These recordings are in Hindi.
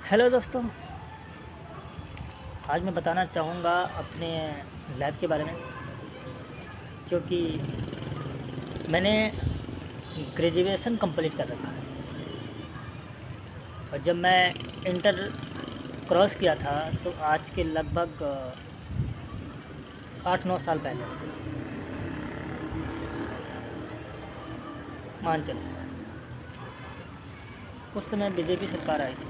हेलो दोस्तों, आज मैं बताना चाहूँगा अपने लैब के बारे में। क्योंकि मैंने ग्रेजुएशन कंप्लीट कर रखा है और जब मैं इंटर क्रॉस किया था तो आज के लगभग 8-9 साल पहले मान चलो, उस समय बीजेपी सरकार आई थी।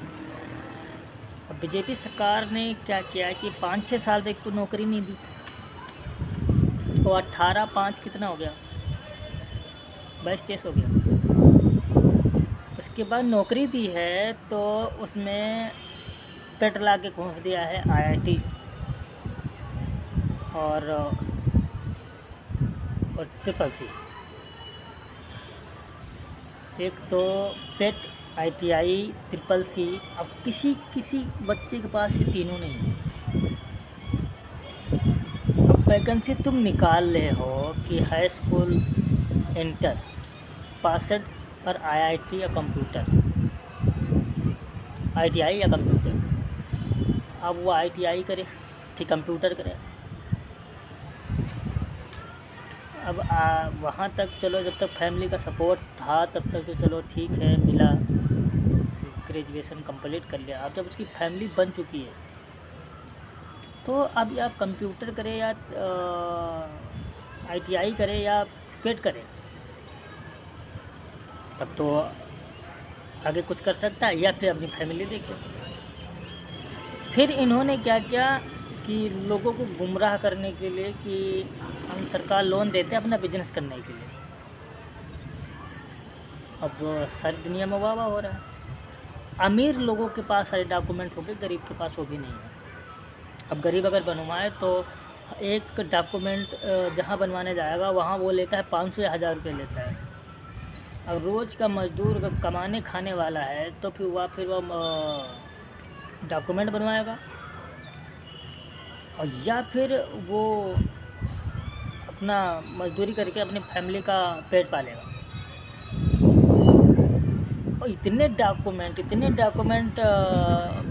अब बीजेपी सरकार ने क्या किया कि 5-6 साल तक तो नौकरी नहीं दी। तो 18-5 कितना हो गया, 22-23 हो गया। उसके बाद नौकरी दी है तो उसमें पेट ला के घूंस दिया है आईआईटी और ट्रिपल सी। एक तो पेट, आईटीआई, ट्रिपल सी। अब किसी बच्चे के पास ये तीनों नहीं है। अब वैकेंसी तुम निकाल रहे हो कि हाई स्कूल इंटर पासड और आईआईटी या कंप्यूटर, आईटीआई या कंप्यूटर। अब वो आईटीआई करे कि कंप्यूटर करे। अब वहाँ तक चलो, जब तक फैमिली का सपोर्ट था तब तक तो चलो ठीक है, मिला, ग्रेजुएशन कंप्लीट कर लिया। अब जब उसकी फैमिली बन चुकी है तो अब या कंप्यूटर करे या आईटीआई करे या पेट करे, तब तो आगे कुछ कर सकता है या फिर अपनी फैमिली देखे। फिर इन्होंने क्या किया कि लोगों को गुमराह करने के लिए कि हम सरकार लोन देते हैं अपना बिजनेस करने के लिए। अब सारी दुनिया में वाह वाह हो रहा है। अमीर लोगों के पास सारे डॉक्यूमेंट हो गए, गरीब के पास वो भी नहीं है। अब गरीब अगर बनवाए तो एक डॉक्यूमेंट जहाँ बनवाने जाएगा वहाँ वो लेता है 500 या 1000 रुपये लेता है। अब रोज़ का मजदूर अगर कमाने खाने वाला है तो फिर वो डॉक्यूमेंट बनवाएगा और या फिर वो अपना मजदूरी करके अपनी फैमिली का पेट पालेगा। और इतने डॉक्यूमेंट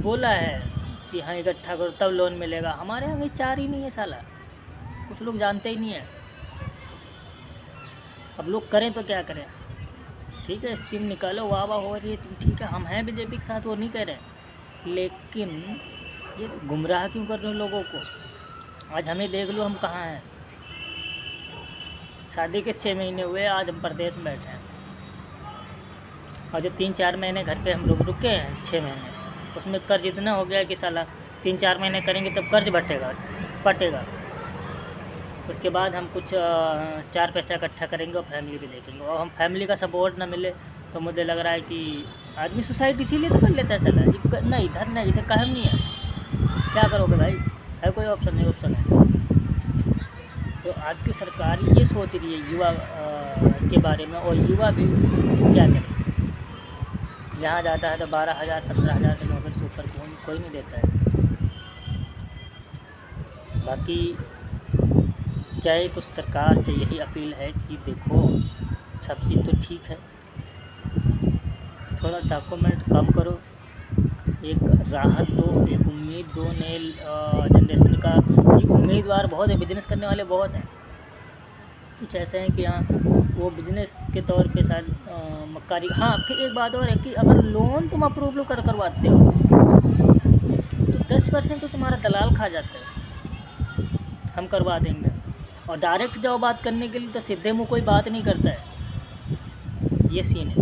बोला है कि हाँ इकट्ठा करो तब लोन मिलेगा। हमारे यहाँ कहीं 4 ही नहीं है साला, कुछ लोग जानते ही नहीं है। अब लोग करें तो क्या करें। ठीक है, स्कीम निकालो, वाह वाह हो रही है, ठीक है, हम हैं बीजेपी के साथ, वो नहीं कह रहे, लेकिन ये गुमराह क्यों कर रहे हो लोगों को। आज हमें देख लो, हम कहाँ हैं। शादी के 6 महीने हुए, आज हम प्रदेश में बैठे हैं और जो 3-4 महीने घर पे हम लोग रुके हैं, 6 महीने, उसमें कर्ज इतना हो गया कि साला 3-4 महीने करेंगे तब कर्ज पटेगा। उसके बाद हम कुछ 4 पैसा इकट्ठा करेंगे और फैमिली भी देखेंगे। और हम फैमिली का सपोर्ट ना मिले तो मुझे लग रहा है कि आदमी सुसाइड इसीलिए तो कर लेता है साला। नहीं इधर कहम नहीं है, क्या करोगे भाई, है कोई ऑप्शन नहीं, ऑप्शन है। तो आज की सरकार ये सोच रही है युवा के बारे में, और युवा भी क्या करे। जहाँ जाता है तो 12,000 15,000 से नौकरी से ऊपर कोई नहीं देता है। बाकी क्या है, कुछ सरकार से यही अपील है कि देखो, सब चीज़ तो ठीक है, थोड़ा डॉक्यूमेंट कम करो, एक राहत दो, एक उम्मीद दो नए जनरेशन का। एक उम्मीदवार बहुत है, बिजनेस करने वाले बहुत हैं। कुछ ऐसे हैं कि हाँ वो बिजनेस के तौर पे शायद मक्कारी। हाँ, फिर एक बात और है कि अगर लोन तुम अप्रूवल करवाते हो तो 10% तो तुम्हारा दलाल खा जाता है, हम करवा देंगे। और डायरेक्ट जाओ बात करने के लिए तो सीधे मुँह कोई बात नहीं करता है, ये सीन है।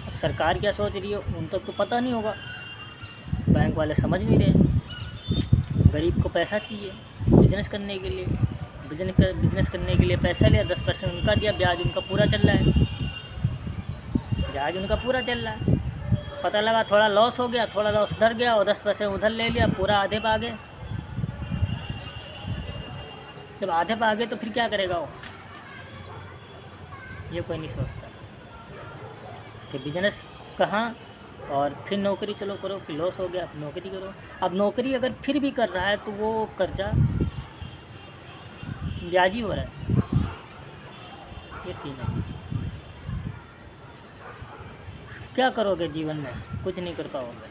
अब सरकार क्या सोच रही है उन तक तो पता नहीं होगा, बैंक वाले समझ नहीं रहे। गरीब को पैसा चाहिए बिजनेस करने के लिए, बिजनेस करने के लिए पैसा लिया, 10% उनका दिया, ब्याज उनका पूरा चल रहा है। पता लगा थोड़ा लॉस हो गया, थोड़ा लॉस उधर गया और 10% उधर ले लिया, पूरा आधे पे आ गए। जब आधे पे आ गए तो फिर क्या करेगा वो, ये कोई नहीं सोचता कि बिजनेस कहाँ और फिर नौकरी चलो करो, फिर लॉस हो गया, अब नौकरी करो। अब नौकरी अगर फिर भी कर रहा है तो वो कर्जा ब्याजी हो रहा है, ये सीन है। क्या करोगे जीवन में? कुछ नहीं कर पाओगे।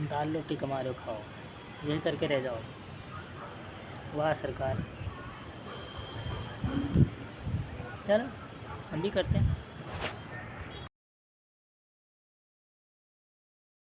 दाल रोटी कमा रहे हो, खाओ, यही करके रह जाओ। वाह सरकार। चलो हम भी करते हैं।